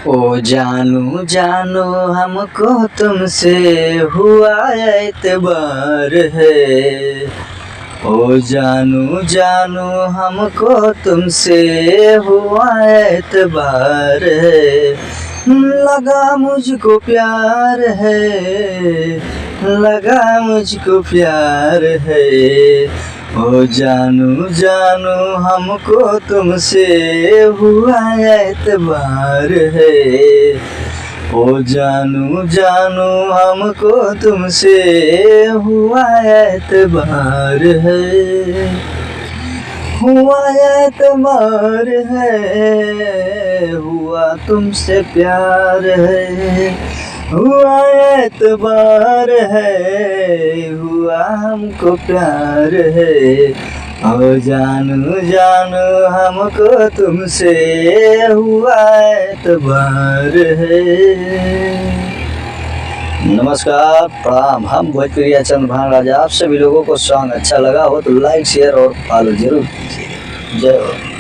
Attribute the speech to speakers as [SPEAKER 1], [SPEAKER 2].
[SPEAKER 1] ओ जानू जानू हमको तुमसे हुआ एतबार है। ओ जानू जानू हमको तुमसे हुआ एतबार है। लगा मुझको प्यार है, लगा मुझको प्यार है। ओ जानू जानू हमको तुमसे हुआ एतबार है। ओ जानू जानू हमको तुमसे हुआ एतबार है। हुआ एतबार है, हुआ तुमसे प्यार है। हुआ एतबार है, हुआ हमको प्यार है। ओ जानू जानू हमको तुमसे हुआ एतबार है। नमस्कार, प्रणाम। हम भोजपुरिया चंद्रभान राजा। आप सभी लोगों को सॉन्ग अच्छा लगा हो तो लाइक शेयर और फॉलो जरूर कीजिए। जय हो।